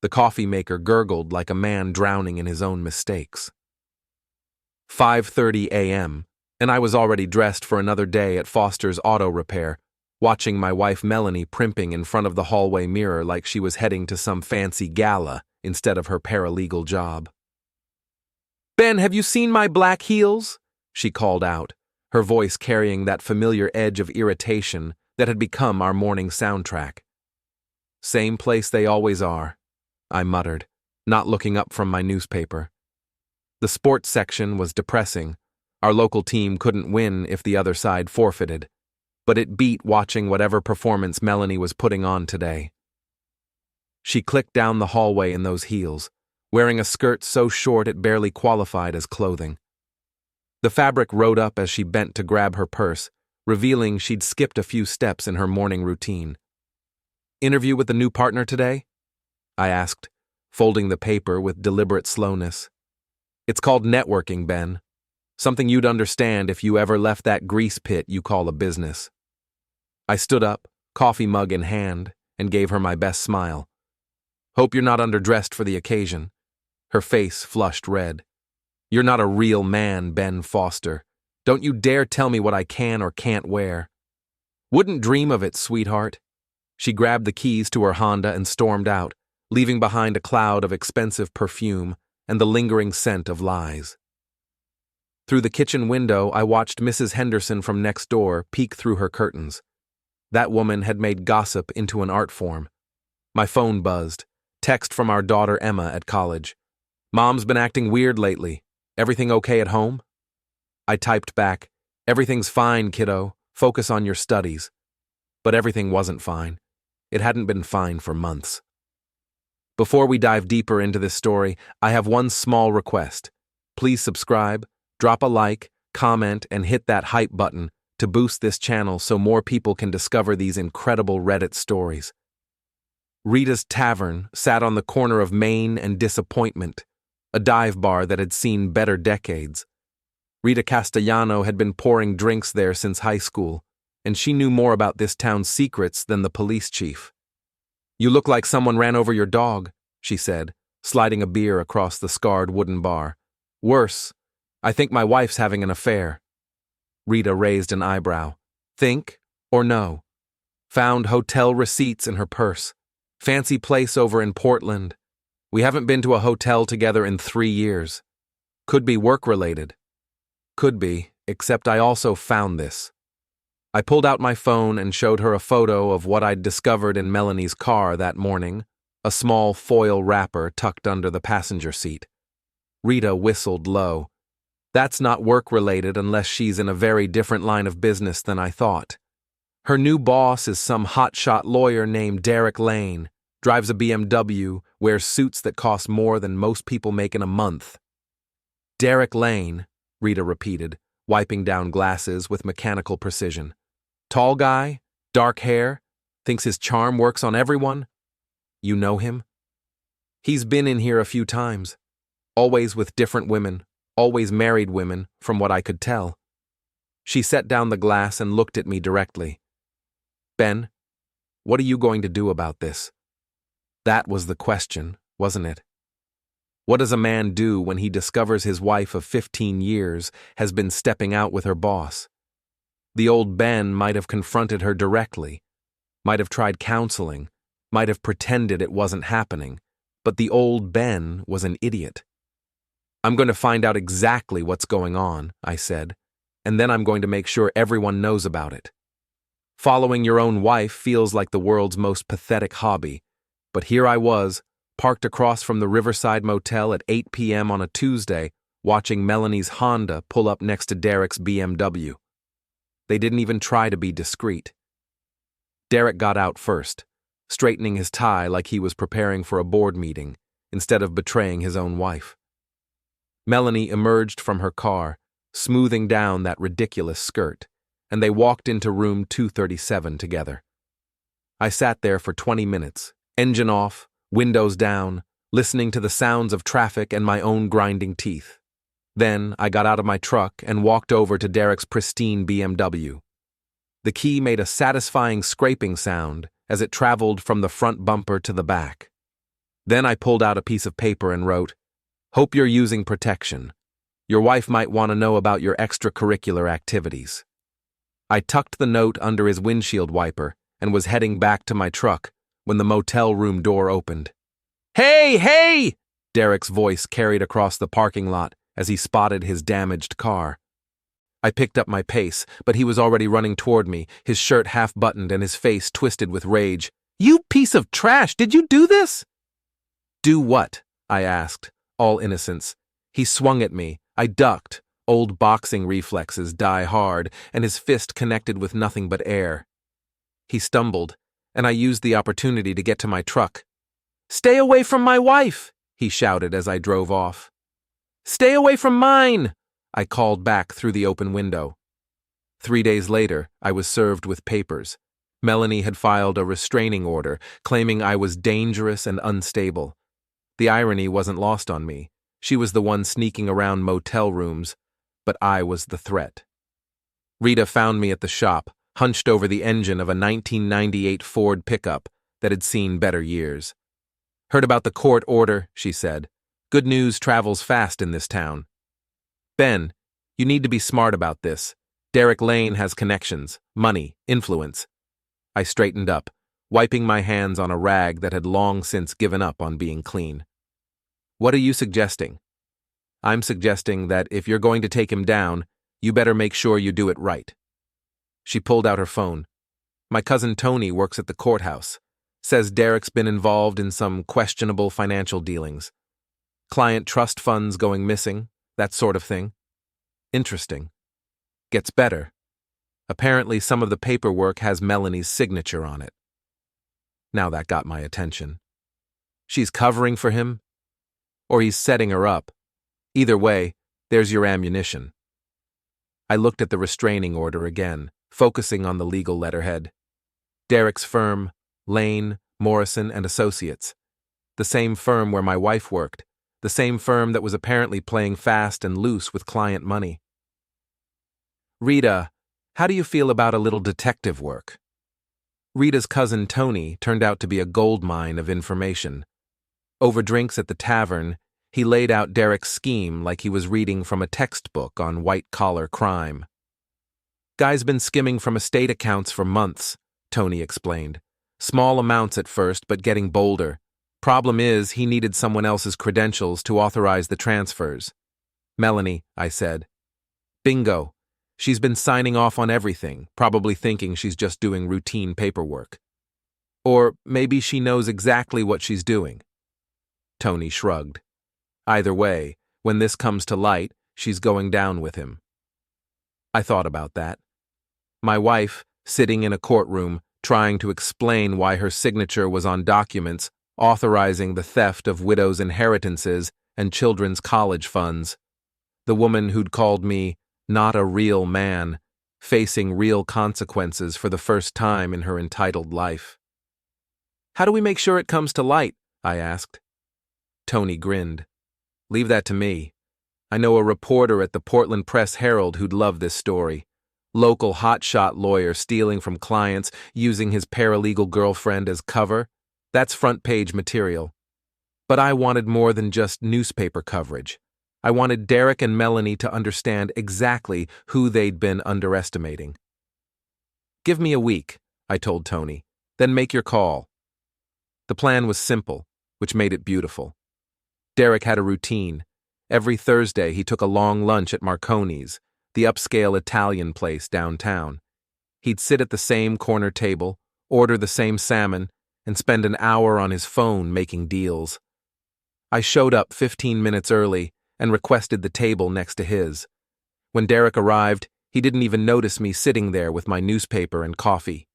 The coffee maker gurgled like a man drowning in his own mistakes. 5:30 a.m., and I was already dressed for another day at Foster's Auto Repair, watching my wife Melanie primping in front of the hallway mirror like she was heading to some fancy gala instead of her paralegal job. "Ben, have you seen my black heels?" she called out, her voice carrying that familiar edge of irritation that had become our morning soundtrack. "Same place they always are," I muttered, not looking up from my newspaper. The sports section was depressing. Our local team couldn't win if the other side forfeited, but it beat watching whatever performance Melanie was putting on today. She clicked down the hallway in those heels, wearing a skirt so short it barely qualified as clothing. The fabric rode up as she bent to grab her purse, revealing she'd skipped a few steps in her morning routine. "Interview with the new partner today?" I asked, folding the paper with deliberate slowness. "It's called networking, Ben. Something you'd understand if you ever left that grease pit you call a business." I stood up, coffee mug in hand, and gave her my best smile. "Hope you're not underdressed for the occasion." Her face flushed red. "You're not a real man, Ben Foster. Don't you dare tell me what I can or can't wear." "Wouldn't dream of it, sweetheart." She grabbed the keys to her Honda and stormed out, leaving behind a cloud of expensive perfume and the lingering scent of lies. Through the kitchen window, I watched Mrs. Henderson from next door peek through her curtains. That woman had made gossip into an art form. My phone buzzed. Text from our daughter Emma at college. "Mom's been acting weird lately. Everything okay at home?" I typed back, "Everything's fine, kiddo. Focus on your studies." But everything wasn't fine. It hadn't been fine for months. Before we dive deeper into this story, I have one small request. Please subscribe, drop a like, comment, and hit that hype button to boost this channel so more people can discover these incredible Reddit stories. Rita's Tavern sat on the corner of Main and Disappointment, a dive bar that had seen better decades. Rita Castellano had been pouring drinks there since high school, and she knew more about this town's secrets than the police chief. "You look like someone ran over your dog," she said, sliding a beer across the scarred wooden bar. "Worse, I think my wife's having an affair." Rita raised an eyebrow. "Think or no?" "Found hotel receipts in her purse. Fancy place over in Portland. We haven't been to a hotel together in 3 years. Could be work-related." "Could be, except I also found this." I pulled out my phone and showed her a photo of what I'd discovered in Melanie's car that morning, a small foil wrapper tucked under the passenger seat. Rita whistled low. "That's not work-related unless she's in a very different line of business than I thought. Her new boss is some hotshot lawyer named Derek Lane, drives a BMW, wears suits that cost more than most people make in a month." "Derek Lane," Rita repeated, wiping down glasses with mechanical precision. "Tall guy, dark hair, thinks his charm works on everyone." "You know him?" "He's been in here a few times. Always with different women, always married women, from what I could tell." She set down the glass and looked at me directly. "Ben, what are you going to do about this?" That was the question, wasn't it? What does a man do when he discovers his wife of 15 years has been stepping out with her boss? The old Ben might have confronted her directly, might have tried counseling, might have pretended it wasn't happening, but the old Ben was an idiot. "I'm going to find out exactly what's going on," I said, "and then I'm going to make sure everyone knows about it. Following your own wife feels like the world's most pathetic hobby, but here I was, parked across from the Riverside Motel at 8 p.m. on a Tuesday, watching Melanie's Honda pull up next to Derek's BMW. They didn't even try to be discreet. Derek got out first, straightening his tie like he was preparing for a board meeting, instead of betraying his own wife. Melanie emerged from her car, smoothing down that ridiculous skirt, and they walked into room 237 together. I sat there for 20 minutes, engine off, windows down, listening to the sounds of traffic and my own grinding teeth. Then I got out of my truck and walked over to Derek's pristine BMW. The key made a satisfying scraping sound as it traveled from the front bumper to the back. Then I pulled out a piece of paper and wrote, "Hope you're using protection. Your wife might want to know about your extracurricular activities." I tucked the note under his windshield wiper and was heading back to my truck when the motel room door opened. "Hey, hey!" Derek's voice carried across the parking lot as he spotted his damaged car. I picked up my pace, but he was already running toward me, his shirt half-buttoned and his face twisted with rage. "You piece of trash! Did you do this?" "Do what?" I asked, all innocence. He swung at me. I ducked. Old boxing reflexes die hard, and his fist connected with nothing but air. He stumbled, and I used the opportunity to get to my truck. "Stay away from my wife!" he shouted as I drove off. "Stay away from mine!" I called back through the open window. 3 days later, I was served with papers. Melanie had filed a restraining order, claiming I was dangerous and unstable. The irony wasn't lost on me. She was the one sneaking around motel rooms, but I was the threat. Rita found me at the shop, hunched over the engine of a 1998 Ford pickup that had seen better years. "Heard about the court order," she said. "Good news travels fast in this town." "Ben, you need to be smart about this. Derek Lane has connections, money, influence." I straightened up, wiping my hands on a rag that had long since given up on being clean. "What are you suggesting?" "I'm suggesting that if you're going to take him down, you better make sure you do it right." She pulled out her phone. "My cousin Tony works at the courthouse. Says Derek's been involved in some questionable financial dealings. Client trust funds going missing, that sort of thing." "Interesting. Gets better. Apparently some of the paperwork has Melanie's signature on it." Now that got my attention. She's covering for him? Or he's setting her up? Either way, there's your ammunition. I looked at the restraining order again, focusing on the legal letterhead. Derek's firm, Lane, Morrison and Associates. The same firm where my wife worked. The same firm that was apparently playing fast and loose with client money. "Rita, how do you feel about a little detective work?" Rita's cousin Tony turned out to be a goldmine of information. Over drinks at the tavern, he laid out Derek's scheme like he was reading from a textbook on white-collar crime. "Guy's been skimming from estate accounts for months," Tony explained. "Small amounts at first, but getting bolder. Problem is, he needed someone else's credentials to authorize the transfers." "Melanie," I said. "Bingo. She's been signing off on everything, probably thinking she's just doing routine paperwork. Or maybe she knows exactly what she's doing." Tony shrugged. "Either way, when this comes to light, she's going down with him." I thought about that. My wife, sitting in a courtroom, trying to explain why her signature was on documents authorizing the theft of widows' inheritances and children's college funds. The woman who'd called me not a real man, facing real consequences for the first time in her entitled life. "How do we make sure it comes to light?" I asked. Tony grinned. "Leave that to me. I know a reporter at the Portland Press-Herald who'd love this story. Local hotshot lawyer stealing from clients, using his paralegal girlfriend as cover. That's front-page material. But I wanted more than just newspaper coverage. I wanted Derek and Melanie to understand exactly who they'd been underestimating." "Give me a week," I told Tony. "Then make your call." The plan was simple, which made it beautiful. Derek had a routine. Every Thursday he took a long lunch at Marconi's, the upscale Italian place downtown. He'd sit at the same corner table, order the same salmon, and spend an hour on his phone making deals. I showed up 15 minutes early and requested the table next to his. When Derek arrived, he didn't even notice me sitting there with my newspaper and coffee.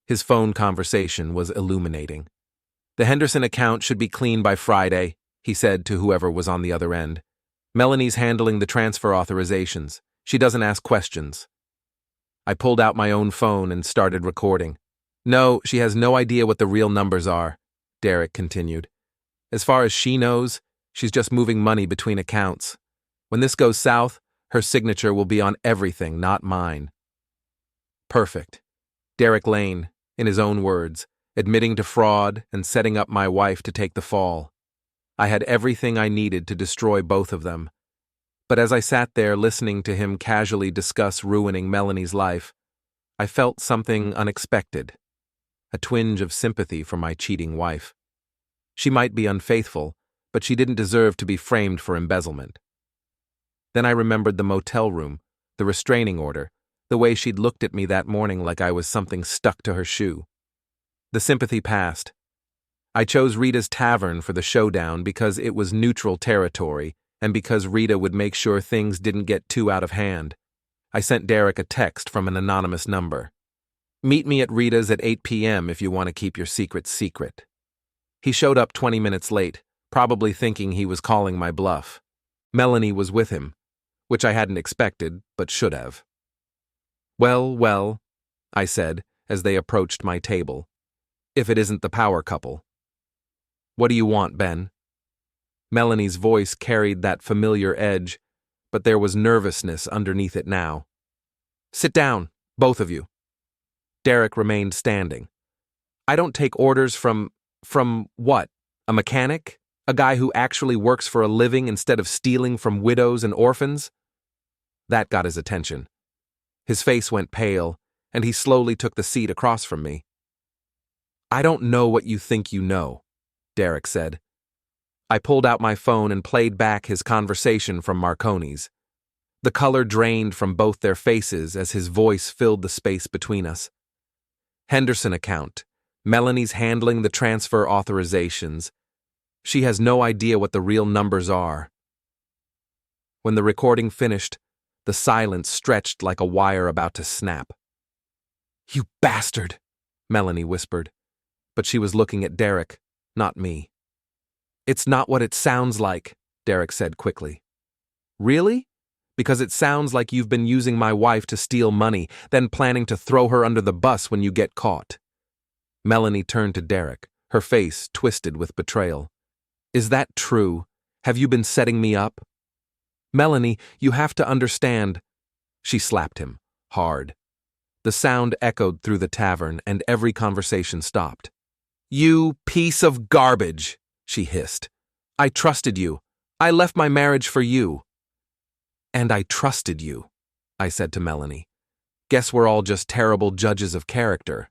His phone conversation was illuminating. "The Henderson account should be clean by Friday," he said to whoever was on the other end. "Melanie's handling the transfer authorizations. She doesn't ask questions." I pulled out my own phone and started recording. "No, she has no idea what the real numbers are," Derek continued. "As far as she knows, she's just moving money between accounts. When this goes south, her signature will be on everything, not mine." Perfect. Derek Lane, in his own words, admitting to fraud and setting up my wife to take the fall. I had everything I needed to destroy both of them. But as I sat there listening to him casually discuss ruining Melanie's life, I felt something unexpected, a twinge of sympathy for my cheating wife. She might be unfaithful, but she didn't deserve to be framed for embezzlement. Then I remembered the motel room, the restraining order, the way she'd looked at me that morning like I was something stuck to her shoe. The sympathy passed. I chose Rita's tavern for the showdown because it was neutral territory and because Rita would make sure things didn't get too out of hand. I sent Derek a text from an anonymous number. "Meet me at Rita's at 8 p.m. if you want to keep your secret secret." He showed up 20 minutes late, probably thinking he was calling my bluff. Melanie was with him, which I hadn't expected, but should have. Well, I said as they approached my table. "If it isn't the power couple." "What do you want, Ben?" Melanie's voice carried that familiar edge, but there was nervousness underneath it now. "Sit down, both of you." Derek remained standing. "I don't take orders from what? A mechanic? A guy who actually works for a living instead of stealing from widows and orphans?" That got his attention. His face went pale, and he slowly took the seat across from me. "I don't know what you think you know," Derek said. I pulled out my phone and played back his conversation from Marconi's. The color drained from both their faces as his voice filled the space between us. "Henderson account. Melanie's handling the transfer authorizations. She has no idea what the real numbers are." When the recording finished, the silence stretched like a wire about to snap. "You bastard," Melanie whispered, but she was looking at Derek, not me. "It's not what it sounds like," Derek said quickly. "Really? Because it sounds like you've been using my wife to steal money, then planning to throw her under the bus when you get caught." Melanie turned to Derek, her face twisted with betrayal. "Is that true? Have you been setting me up?" "Melanie, you have to understand." She slapped him, hard. The sound echoed through the tavern, and every conversation stopped. "You piece of garbage," she hissed. "I trusted you. I left my marriage for you." "And I trusted you," I said to Melanie. "Guess we're all just terrible judges of character."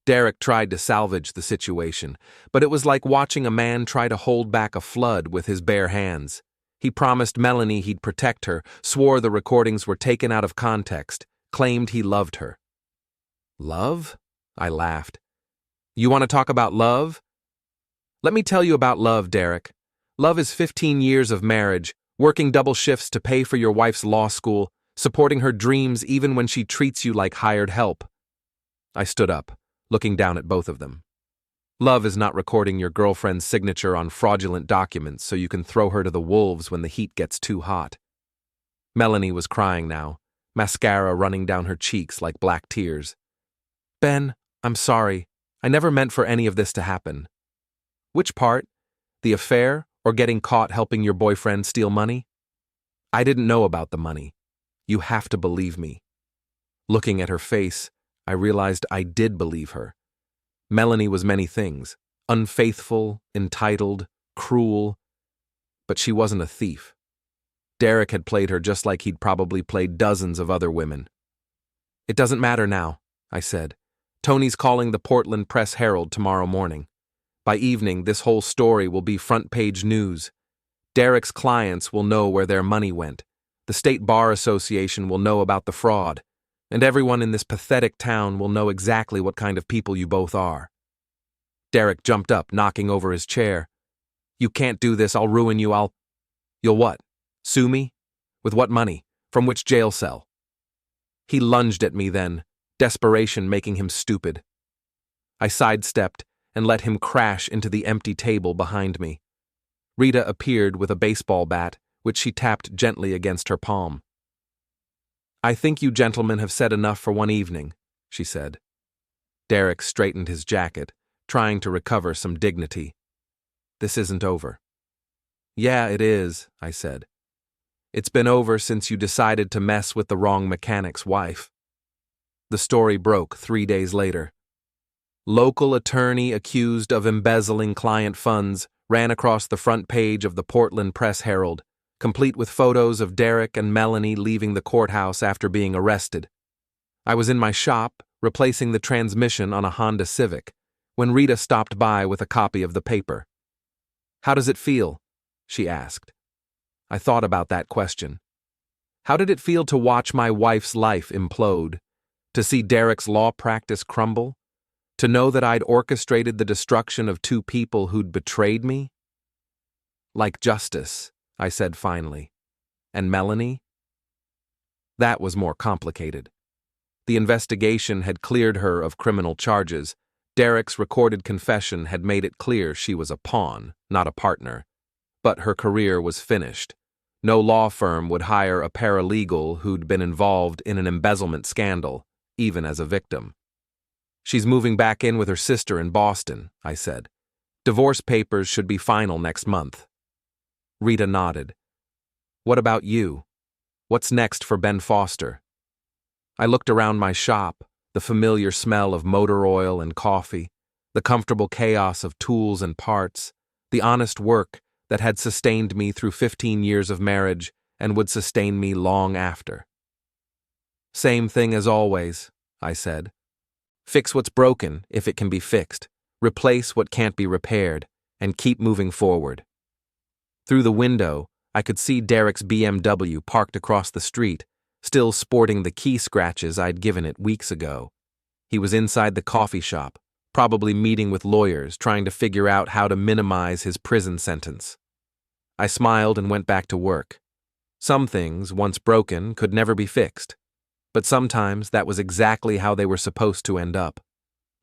Derek tried to salvage the situation, but it was like watching a man try to hold back a flood with his bare hands. He promised Melanie he'd protect her, swore the recordings were taken out of context, claimed he loved her. "Love?" I laughed. "You want to talk about love?" "Let me tell you about love, Derek. Love is 15 years of marriage, working double shifts to pay for your wife's law school, supporting her dreams even when she treats you like hired help." I stood up, looking down at both of them. Love is not recording your girlfriend's signature on fraudulent documents so you can throw her to the wolves when the heat gets too hot. Melanie was crying now, mascara running down her cheeks like black tears. "Ben, I'm sorry. I never meant for any of this to happen." "Which part? The affair or getting caught helping your boyfriend steal money?" "I didn't know about the money. You have to believe me." Looking at her face, I realized I did believe her. Melanie was many things, unfaithful, entitled, cruel, but she wasn't a thief. Derek had played her just like he'd probably played dozens of other women. "It doesn't matter now," I said. "Tony's calling the Portland Press-Herald tomorrow morning. By evening, this whole story will be front-page news. Derek's clients will know where their money went. The State Bar Association will know about the fraud. And everyone in this pathetic town will know exactly what kind of people you both are." Derek jumped up, knocking over his chair. "You can't do this. I'll ruin you. You'll what? Sue me? With what money? From which jail cell?" He lunged at me then, desperation making him stupid. I sidestepped and let him crash into the empty table behind me. Rita appeared with a baseball bat, which she tapped gently against her palm. "I think you gentlemen have said enough for one evening," she said. Derek straightened his jacket, trying to recover some dignity. "This isn't over." "Yeah, it is," I said. "It's been over since you decided to mess with the wrong mechanic's wife." The story broke 3 days later. Local attorney accused of embezzling client funds ran across the front page of the Portland Press-Herald, complete with photos of Derek and Melanie leaving the courthouse after being arrested. I was in my shop, replacing the transmission on a Honda Civic, when Rita stopped by with a copy of the paper. "How does it feel?" she asked. I thought about that question. How did it feel to watch my wife's life implode? To see Derek's law practice crumble? To know that I'd orchestrated the destruction of two people who'd betrayed me? "Like justice," I said finally. "And Melanie?" That was more complicated. The investigation had cleared her of criminal charges. Derek's recorded confession had made it clear she was a pawn, not a partner. But her career was finished. No law firm would hire a paralegal who'd been involved in an embezzlement scandal, even as a victim. "She's moving back in with her sister in Boston," I said. "Divorce papers should be final next month." Rita nodded. "What about you? What's next for Ben Foster?" I looked around my shop, the familiar smell of motor oil and coffee, the comfortable chaos of tools and parts, the honest work that had sustained me through 15 years of marriage and would sustain me long after. "Same thing as always," I said. "Fix what's broken if it can be fixed, replace what can't be repaired, and keep moving forward." Through the window, I could see Derek's BMW parked across the street, still sporting the key scratches I'd given it weeks ago. He was inside the coffee shop, probably meeting with lawyers, trying to figure out how to minimize his prison sentence. I smiled and went back to work. Some things, once broken, could never be fixed. But sometimes that was exactly how they were supposed to end up.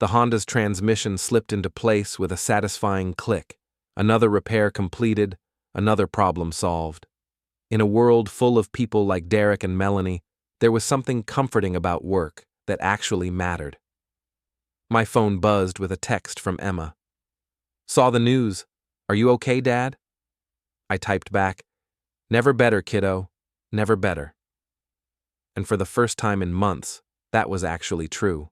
The Honda's transmission slipped into place with a satisfying click. Another repair completed, another problem solved. In a world full of people like Derek and Melanie, there was something comforting about work that actually mattered. My phone buzzed with a text from Emma. "Saw the news. Are you okay, Dad?" I typed back, "Never better, kiddo. Never better." And for the first time in months, that was actually true.